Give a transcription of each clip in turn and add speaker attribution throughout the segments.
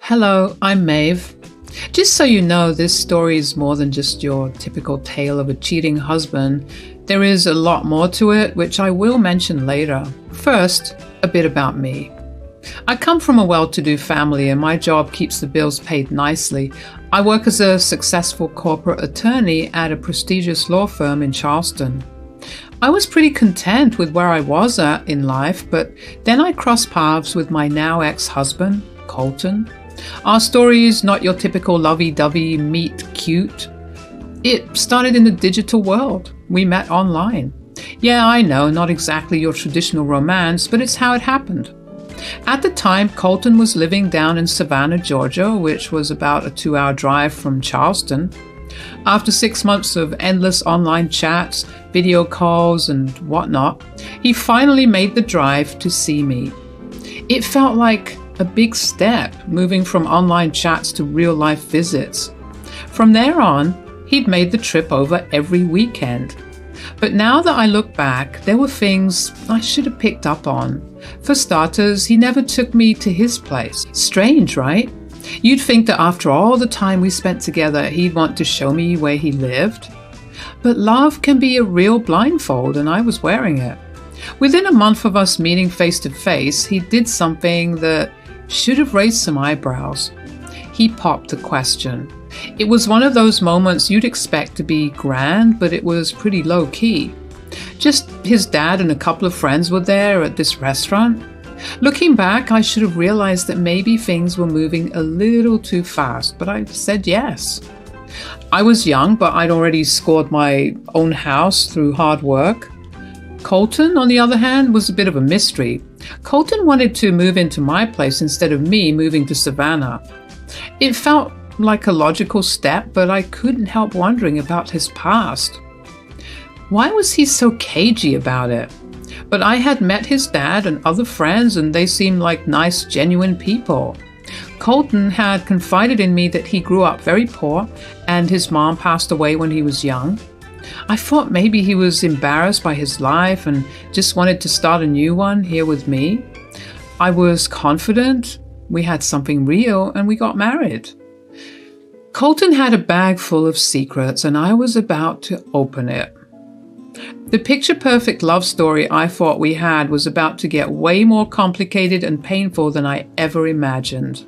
Speaker 1: Hello, I'm Maeve. Just so you know, this story is more than just your typical tale of a cheating husband. There is a lot more to it, which I will mention later. First, a bit about me. I come from a well-to-do family and my job keeps the bills paid nicely. I work as a successful corporate attorney at a prestigious law firm in Charleston. I was pretty content with where I was at in life, but then I crossed paths with my now ex-husband, Colton. Our story is not your typical lovey-dovey meet cute. It started in the digital world. We met online. Yeah, I know, not exactly your traditional romance, but it's how it happened. At the time, Colton was living down in Savannah, Georgia, which was about a 2-hour drive from Charleston. After 6 months of endless online chats, video calls, and whatnot, he finally made the drive to see me. It felt like a big step, moving from online chats to real-life visits. From there on, he'd made the trip over every weekend. But now that I look back, there were things I should have picked up on. For starters, he never took me to his place. Strange, right? You'd think that after all the time we spent together, he'd want to show me where he lived. But love can be a real blindfold, and I was wearing it. Within a month of us meeting face to face, he did something that should have raised some eyebrows. He popped the question. It was one of those moments you'd expect to be grand, but it was pretty low key. Just his dad and a couple of friends were there at this restaurant. Looking back, I should have realized that maybe things were moving a little too fast, but I said yes. I was young, but I'd already scored my own house through hard work. Colton, on the other hand, was a bit of a mystery. Colton wanted to move into my place instead of me moving to Savannah. It felt like a logical step, but I couldn't help wondering about his past. Why was he so cagey about it? But I had met his dad and other friends, and they seemed like nice, genuine people. Colton had confided in me that he grew up very poor, and his mom passed away when he was young. I thought maybe he was embarrassed by his life and just wanted to start a new one here with me. I was confident, we had something real, and we got married. Colton had a bag full of secrets, and I was about to open it. The picture-perfect love story I thought we had was about to get way more complicated and painful than I ever imagined.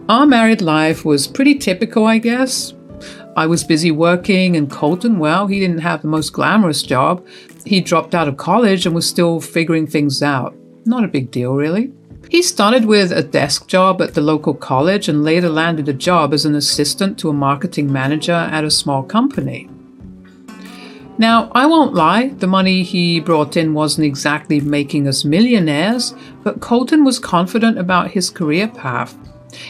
Speaker 1: Our married life was pretty typical, I guess. I was busy working, and Colton, well, he didn't have the most glamorous job. He dropped out of college and was still figuring things out. Not a big deal, really. He started with a desk job at the local college and later landed a job as an assistant to a marketing manager at a small company. Now, I won't lie, the money he brought in wasn't exactly making us millionaires, but Colton was confident about his career path.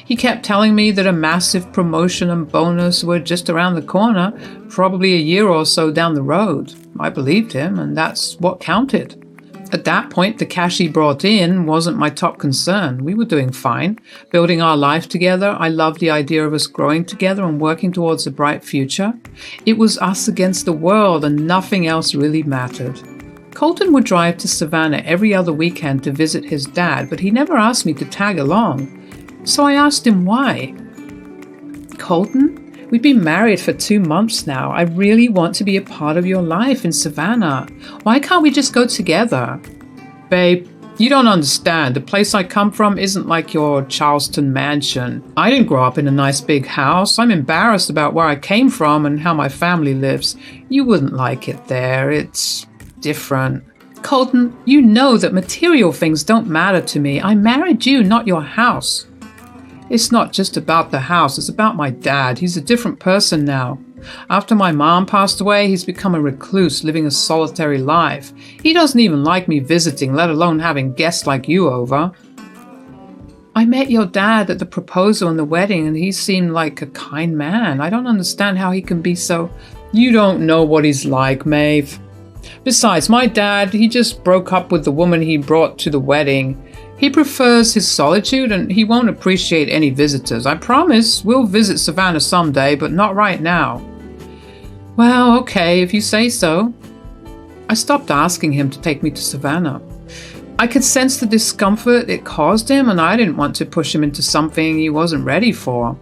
Speaker 1: He kept telling me that a massive promotion and bonus were just around the corner, probably a year or so down the road. I believed him, and that's what counted. At that point, the cash he brought in wasn't my top concern. We were doing fine, building our life together. I loved the idea of us growing together and working towards a bright future. It was us against the world, and nothing else really mattered. Colton would drive to Savannah every other weekend to visit his dad, but he never asked me to tag along. So I asked him why. Colton, we've been married for 2 months now. I really want to be a part of your life in Savannah. Why can't we just go together? Babe, you don't understand. The place I come from isn't like your Charleston mansion. I didn't grow up in a nice big house. I'm embarrassed about where I came from and how my family lives. You wouldn't like it there. It's different. Colton, you know that material things don't matter to me. I married you, not your house. It's not just about the house, it's about my dad. He's a different person now. After my mom passed away, he's become a recluse, living a solitary life. He doesn't even like me visiting, let alone having guests like you over. I met your dad at the proposal and the wedding, and he seemed like a kind man. I don't understand how he can be so... You don't know what he's like, Maeve. Besides, my dad, he just broke up with the woman he brought to the wedding. He prefers his solitude, and he won't appreciate any visitors. I promise we'll visit Savannah someday, but not right now. Well, okay, if you say so. I stopped asking him to take me to Savannah. I could sense the discomfort it caused him, and I didn't want to push him into something he wasn't ready for.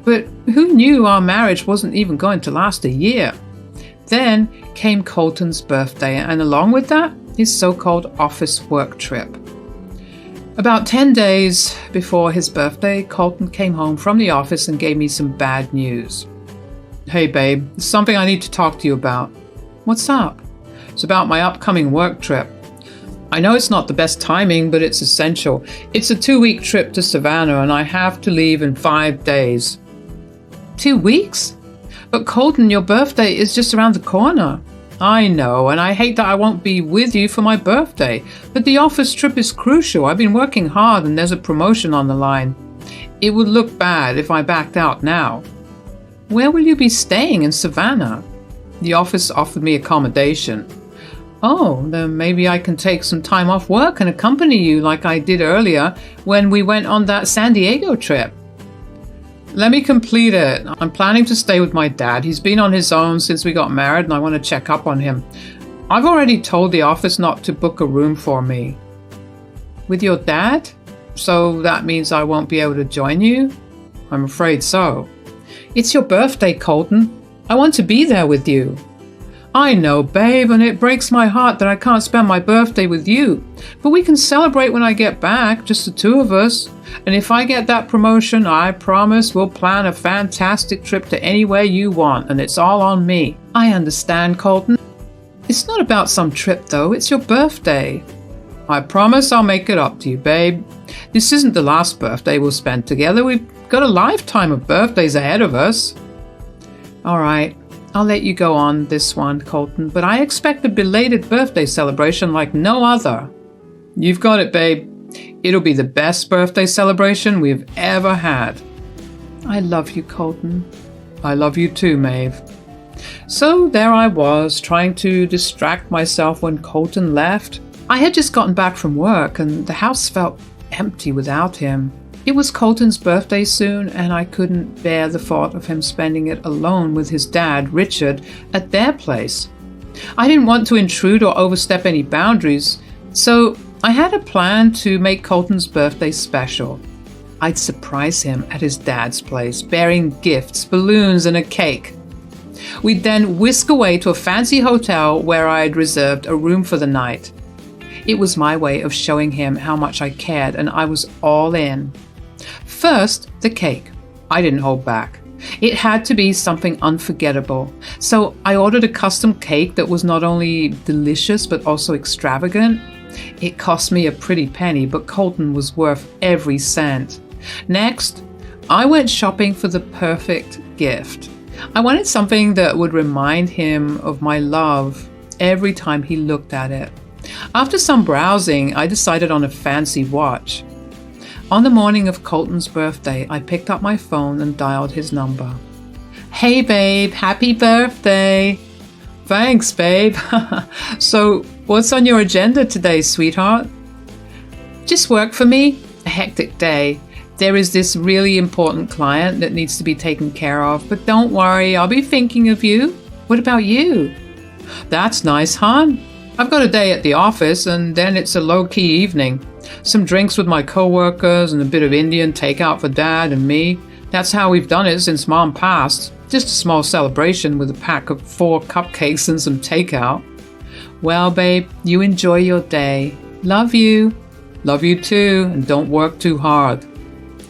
Speaker 1: But who knew our marriage wasn't even going to last a year? Then came Colton's birthday, and along with that, his so-called office work trip. About 10 days before his birthday, Colton came home from the office and gave me some bad news. "Hey babe, there's something I need to talk to you about." "What's up?" "It's about my upcoming work trip. I know it's not the best timing, but it's essential. It's a 2-week trip to Savannah, and I have to leave in 5 days. 2 weeks? But Colton, your birthday is just around the corner. I know, and I hate that I won't be with you for my birthday, but the office trip is crucial. I've been working hard, and there's a promotion on the line. It would look bad if I backed out now." "Where will you be staying in Savannah?" "The office offered me accommodation." "Oh, then maybe I can take some time off work and accompany you like I did earlier when we went on that San Diego trip." "Let me complete it. I'm planning to stay with my dad. He's been on his own since we got married, and I want to check up on him. I've already told the office not to book a room for me." "With your dad? So that means I won't be able to join you?" "I'm afraid so." "It's your birthday, Colton. I want to be there with you." "I know, babe, and it breaks my heart that I can't spend my birthday with you. But we can celebrate when I get back, just the two of us. And if I get that promotion, I promise we'll plan a fantastic trip to anywhere you want, and it's all on me." "I understand, Colton. It's not about some trip, though. It's your birthday." "I promise I'll make it up to you, babe. This isn't the last birthday we'll spend together. We've got a lifetime of birthdays ahead of us." "All right. I'll let you go on this one, Colton, but I expect a belated birthday celebration like no other." "You've got it, babe. It'll be the best birthday celebration we've ever had." "I love you, Colton." "I love you too, Maeve." So there I was, trying to distract myself when Colton left. I had just gotten back from work, and the house felt empty without him. It was Colton's birthday soon, and I couldn't bear the thought of him spending it alone with his dad, Richard, at their place. I didn't want to intrude or overstep any boundaries, so I had a plan to make Colton's birthday special. I'd surprise him at his dad's place, bearing gifts, balloons, and a cake. We'd then whisk away to a fancy hotel where I'd reserved a room for the night. It was my way of showing him how much I cared, and I was all in. First, the cake. I didn't hold back. It had to be something unforgettable. So I ordered a custom cake that was not only delicious but also extravagant. It cost me a pretty penny, but Colton was worth every cent. Next, I went shopping for the perfect gift. I wanted something that would remind him of my love every time he looked at it. After some browsing, I decided on a fancy watch. On the morning of Colton's birthday, I picked up my phone and dialed his number. "Hey babe, happy birthday!" "Thanks, babe." "So, what's on your agenda today, sweetheart?" "Just work for me. A hectic day. There is this really important client that needs to be taken care of, but don't worry, I'll be thinking of you. What about you?" "That's nice, hon. I've got a day at the office, and then it's a low-key evening. Some drinks with my co-workers and a bit of Indian takeout for Dad and me. That's how we've done it since Mom passed. Just a small celebration with a pack of 4 cupcakes and some takeout." "Well, babe, you enjoy your day. Love you." "Love you too, and don't work too hard."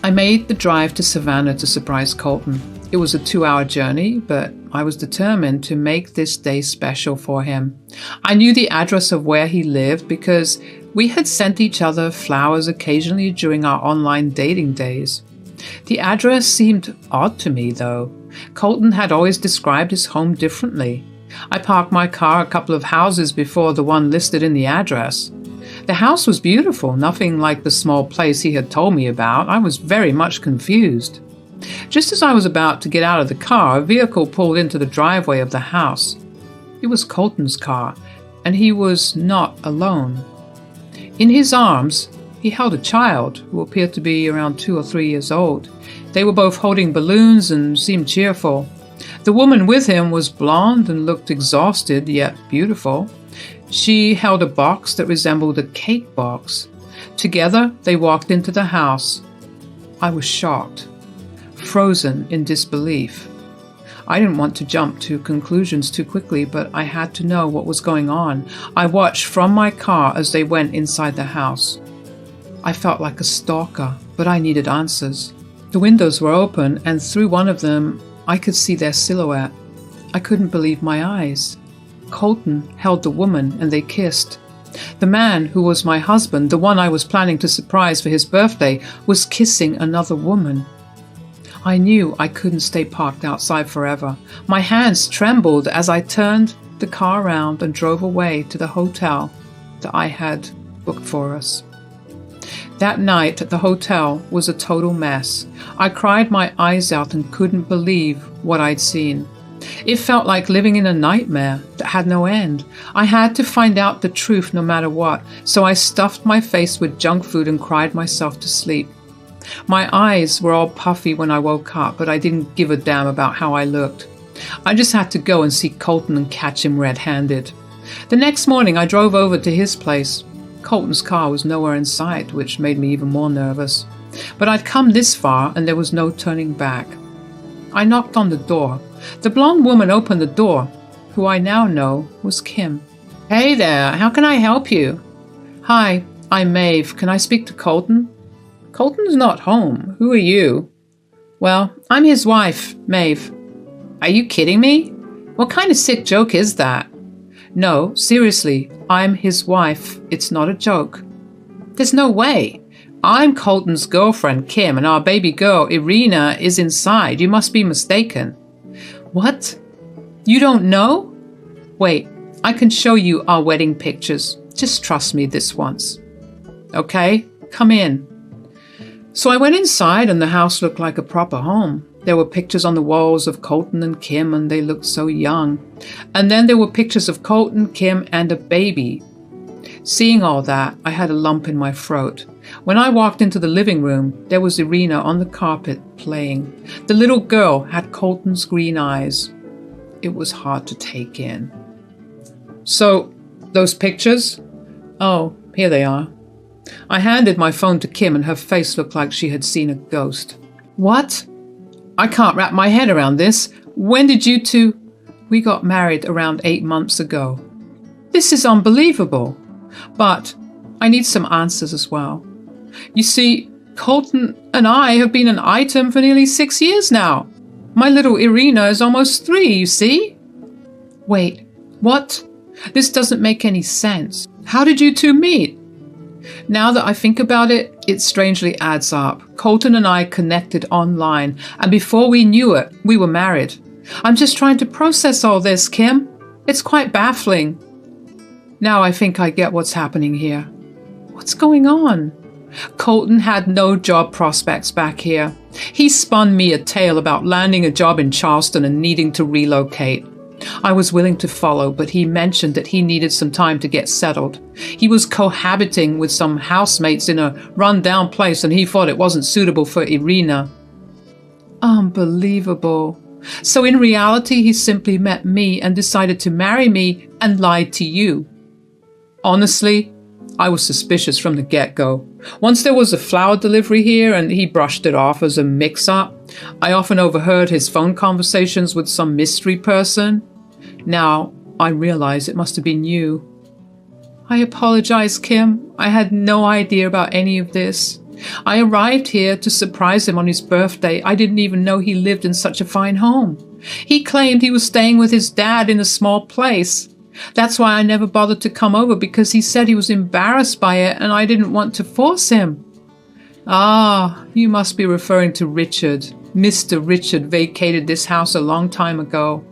Speaker 1: I made the drive to Savannah to surprise Colton. It was a 2-hour journey, but I was determined to make this day special for him. I knew the address of where he lived because we had sent each other flowers occasionally during our online dating days. The address seemed odd to me, though. Colton had always described his home differently. I parked my car a couple of houses before the one listed in the address. The house was beautiful, nothing like the small place he had told me about. I was very much confused. Just as I was about to get out of the car, a vehicle pulled into the driveway of the house. It was Colton's car, and he was not alone. In his arms, he held a child who appeared to be around 2 or 3 years old. They were both holding balloons and seemed cheerful. The woman with him was blonde and looked exhausted, yet beautiful. She held a box that resembled a cake box. Together, they walked into the house. I was shocked, frozen in disbelief. I didn't want to jump to conclusions too quickly, but I had to know what was going on. I watched from my car as they went inside the house. I felt like a stalker, but I needed answers. The windows were open, and through one of them, I could see their silhouette. I couldn't believe my eyes. Colton held the woman, and they kissed. The man who was my husband, the one I was planning to surprise for his birthday, was kissing another woman. I knew I couldn't stay parked outside forever. My hands trembled as I turned the car around and drove away to the hotel that I had booked for us. That night at the hotel was a total mess. I cried my eyes out and couldn't believe what I'd seen. It felt like living in a nightmare that had no end. I had to find out the truth no matter what, so I stuffed my face with junk food and cried myself to sleep. My eyes were all puffy when I woke up, but I didn't give a damn about how I looked. I just had to go and see Colton and catch him red-handed. The next morning I drove over to his place. Colton's car was nowhere in sight, which made me even more nervous. But I'd come this far and there was no turning back. I knocked on the door. The blonde woman opened the door, who I now know was Kim. "Hey there, how can I help you?" "Hi, I'm Maeve. Can I speak to Colton?" "Colton's not home. Who are you?" "Well, I'm his wife, Maeve." "Are you kidding me? What kind of sick joke is that?" "No, seriously, I'm his wife. It's not a joke." "There's no way. I'm Colton's girlfriend, Kim, and our baby girl, Irina, is inside. You must be mistaken." "What? You don't know?" "Wait, I can show you our wedding pictures. Just trust me this once." "Okay, come in." So I went inside and the house looked like a proper home. There were pictures on the walls of Colton and Kim, and they looked so young. And then there were pictures of Colton, Kim, and a baby. Seeing all that, I had a lump in my throat. When I walked into the living room, there was Irina on the carpet playing. The little girl had Colton's green eyes. It was hard to take in. "So, those pictures?" "Oh, here they are." I handed my phone to Kim and her face looked like she had seen a ghost. "What? I can't wrap my head around this. When did you two—" "We got married around 8 months ago." "This is unbelievable. But I need some answers as well. You see, Colton and I have been an item for nearly 6 years now. My little Irina is almost 3, you see?" "Wait, what? This doesn't make any sense. How did you two meet?" Now that I think about it, it strangely adds up. Colton and I connected online, and before we knew it, we were married. I'm just trying to process all this, Kim. It's quite baffling. Now I think I get what's happening here. What's going on? Colton had no job prospects back here. He spun me a tale about landing a job in Charleston and needing to relocate. I was willing to follow, but he mentioned that he needed some time to get settled. He was cohabiting with some housemates in a run-down place, and he thought it wasn't suitable for Irina. Unbelievable. So in reality, he simply met me and decided to marry me and lied to you. Honestly, I was suspicious from the get-go. Once there was a flower delivery here and he brushed it off as a mix-up. I often overheard his phone conversations with some mystery person. Now I realize it must have been you. I apologize, Kim. I had no idea about any of this. I arrived here to surprise him on his birthday. I didn't even know he lived in such a fine home. He claimed he was staying with his dad in a small place. That's why I never bothered to come over, because he said he was embarrassed by it and I didn't want to force him. Ah, you must be referring to Richard. Mr. Richard vacated this house a long time ago.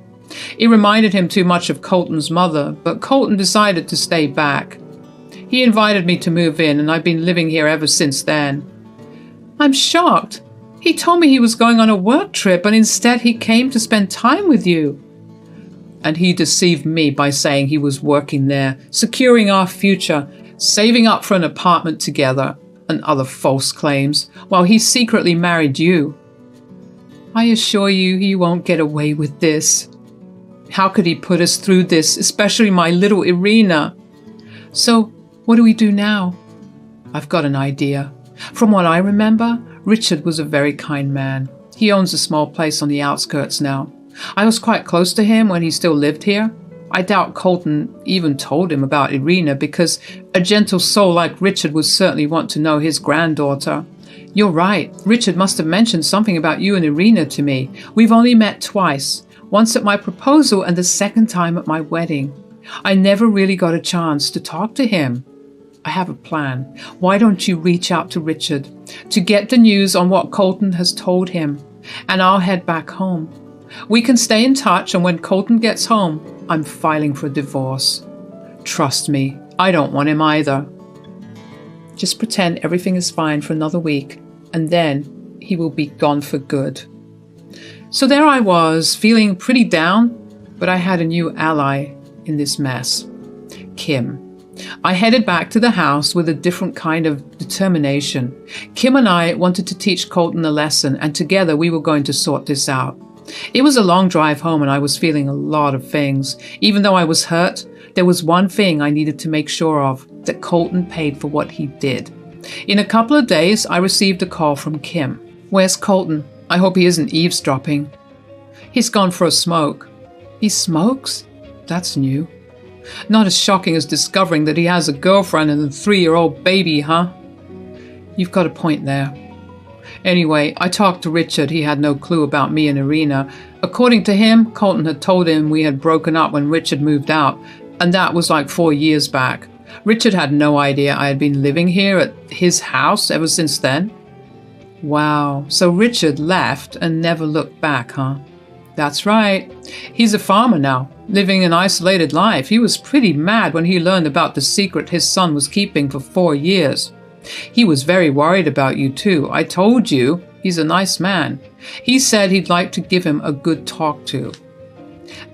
Speaker 1: It reminded him too much of Colton's mother, but Colton decided to stay back. He invited me to move in, and I've been living here ever since then. I'm shocked. He told me he was going on a work trip, and instead he came to spend time with you. And he deceived me by saying he was working there, securing our future, saving up for an apartment together, and other false claims, while he secretly married you. I assure you he won't get away with this. How could he put us through this, especially my little Irina? So, what do we do now? I've got an idea. From what I remember, Richard was a very kind man. He owns a small place on the outskirts now. I was quite close to him when he still lived here. I doubt Colton even told him about Irina, because a gentle soul like Richard would certainly want to know his granddaughter. You're right. Richard must have mentioned something about you and Irina to me. We've only met twice, once at my proposal and the second time at my wedding. I never really got a chance to talk to him. I have a plan. Why don't you reach out to Richard to get the news on what Colton has told him, and I'll head back home. We can stay in touch, and when Colton gets home, I'm filing for divorce. Trust me, I don't want him either. Just pretend everything is fine for another week, and then he will be gone for good. So there I was, feeling pretty down, but I had a new ally in this mess. Kim. I headed back to the house with a different kind of determination. Kim and I wanted to teach Colton a lesson, and together we were going to sort this out. It was a long drive home, and I was feeling a lot of things. Even though I was hurt, there was one thing I needed to make sure of, that Colton paid for what he did. In a couple of days, I received a call from Kim. Where's Colton? I hope he isn't eavesdropping. He's gone for a smoke. He smokes? That's new. Not as shocking as discovering that he has a girlfriend and a 3-year-old baby, huh? You've got a point there. Anyway, I talked to Richard. He had no clue about me and Irina. According to him, Colton had told him we had broken up when Richard moved out, and that was like 4 years back. Richard had no idea I had been living here at his house ever since then. Wow, so Richard left and never looked back, huh? That's right. He's a farmer now, living an isolated life. He was pretty mad when he learned about the secret his son was keeping for 4 years. He was very worried about you too. I told you, he's a nice man. He said he'd like to give him a good talk to.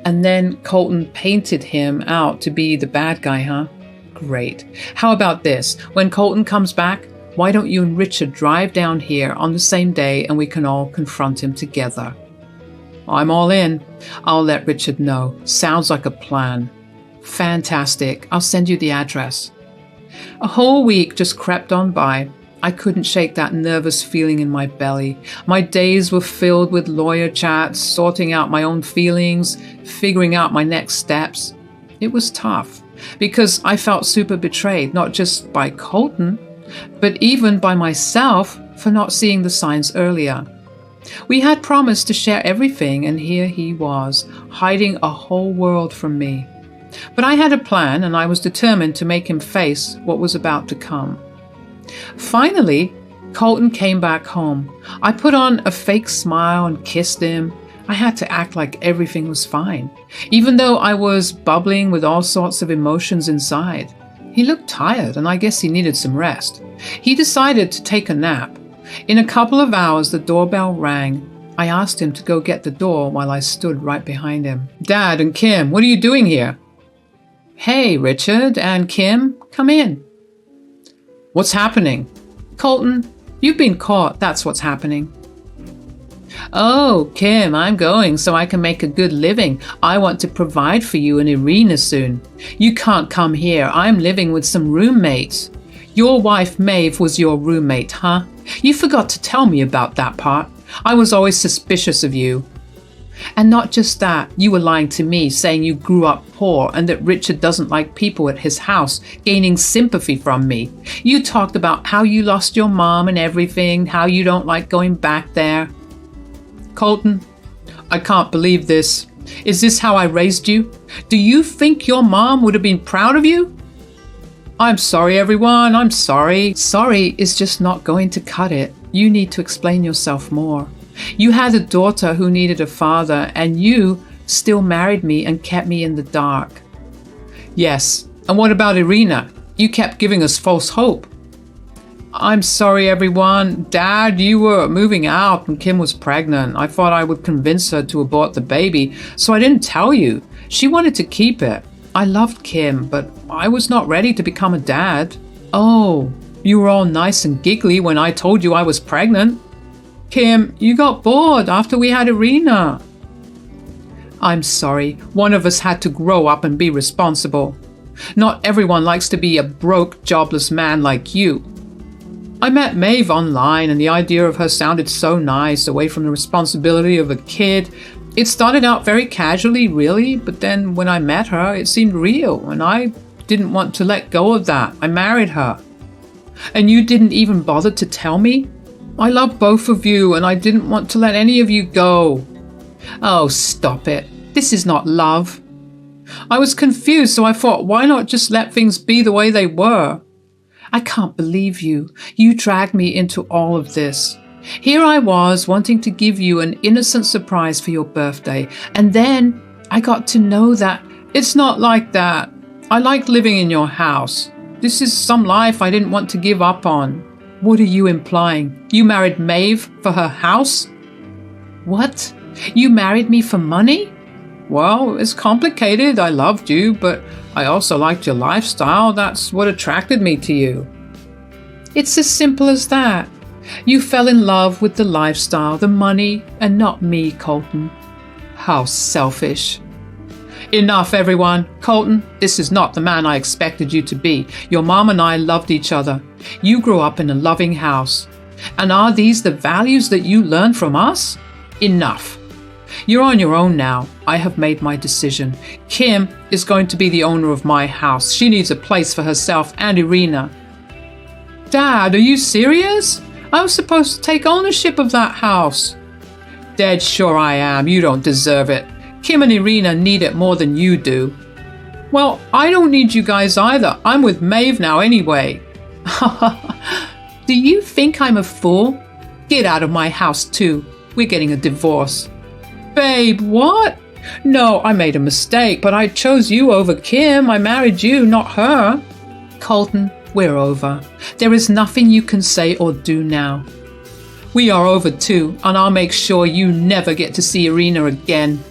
Speaker 1: And then Colton painted him out to be the bad guy, huh? Great. How about this? When Colton comes back, why don't you and Richard drive down here on the same day and we can all confront him together? I'm all in. I'll let Richard know. Sounds like a plan. Fantastic. I'll send you the address. A whole week just crept on by. I couldn't shake that nervous feeling in my belly. My days were filled with lawyer chats, sorting out my own feelings, figuring out my next steps. It was tough because I felt super betrayed, not just by Colton, but even by myself for not seeing the signs earlier. We had promised to share everything, and here he was, hiding a whole world from me. But I had a plan, and I was determined to make him face what was about to come. Finally, Colton came back home. I put on a fake smile and kissed him. I had to act like everything was fine, even though I was bubbling with all sorts of emotions inside. He looked tired, and I guess he needed some rest. He decided to take a nap. In a couple of hours, the doorbell rang. I asked him to go get the door while I stood right behind him. Dad and Kim, what are you doing here? Hey, Richard and Kim, come in. What's happening? Colton, you've been caught. That's what's happening. Oh, Kim, I'm going so I can make a good living. I want to provide for you and Irina soon. You can't come here. I'm living with some roommates. Your wife, Maeve, was your roommate, huh? You forgot to tell me about that part. I was always suspicious of you. And not just that, you were lying to me, saying you grew up poor and that Richard doesn't like people at his house, gaining sympathy from me. You talked about how you lost your mom and everything, how you don't like going back there. Colton, I can't believe this. Is this how I raised you? Do you think your mom would have been proud of you? I'm sorry, everyone. I'm sorry. Sorry is just not going to cut it. You need to explain yourself more. You had a daughter who needed a father, and you still married me and kept me in the dark. Yes, and what about Irina? You kept giving us false hope. I'm sorry, everyone. Dad, you were moving out and Kim was pregnant. I thought I would convince her to abort the baby, so I didn't tell you. She wanted to keep it. I loved Kim, but I was not ready to become a dad. Oh, you were all nice and giggly when I told you I was pregnant. Kim, you got bored after we had Irina. I'm sorry. One of us had to grow up and be responsible. Not everyone likes to be a broke, jobless man like you. I met Maeve online, and the idea of her sounded so nice, away from the responsibility of a kid. It started out very casually, really, but then when I met her, it seemed real, and I didn't want to let go of that. I married her. And you didn't even bother to tell me? I love both of you, and I didn't want to let any of you go. Oh, stop it. This is not love. I was confused, so I thought, why not just let things be the way they were? I can't believe you. You dragged me into all of this. Here I was wanting to give you an innocent surprise for your birthday, and then I got to know that it's not like that. I like living in your house. This is some life I didn't want to give up on. What are you implying? You married Maeve for her house? What? You married me for money? Well, it's complicated. I loved you, but I also liked your lifestyle. That's what attracted me to you. It's as simple as that. You fell in love with the lifestyle, the money, and not me, Colton. How selfish. Enough, everyone. Colton, this is not the man I expected you to be. Your mom and I loved each other. You grew up in a loving house. And are these the values that you learned from us? Enough. You're on your own now. I have made my decision. Kim is going to be the owner of my house. She needs a place for herself and Irina. Dad, are you serious? I was supposed to take ownership of that house. Dead sure I am. You don't deserve it. Kim and Irina need it more than you do. Well, I don't need you guys either. I'm with Maeve now anyway. Do you think I'm a fool? Get out of my house too. We're getting a divorce. Babe, what? No, I made a mistake, but I chose you over Kim. I married you, not her. Colton, we're over. There is nothing you can say or do now. We are over too, and I'll make sure you never get to see Irina again.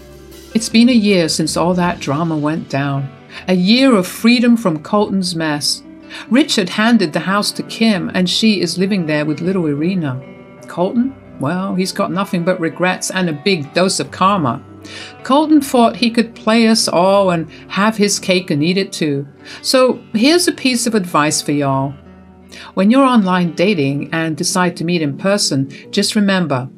Speaker 1: It's been a year since all that drama went down. A year of freedom from Colton's mess. Richard handed the house to Kim, and she is living there with little Irina. Colton? Well, he's got nothing but regrets and a big dose of karma. Colton thought he could play us all and have his cake and eat it too. So here's a piece of advice for y'all. When you're online dating and decide to meet in person, just remember,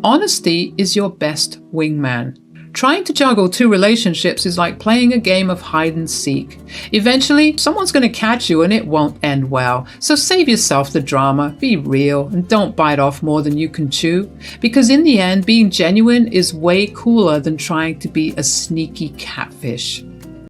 Speaker 1: honesty is your best wingman. Trying to juggle two relationships is like playing a game of hide and seek. Eventually, someone's going to catch you and it won't end well. So save yourself the drama, be real, and don't bite off more than you can chew. Because in the end, being genuine is way cooler than trying to be a sneaky catfish.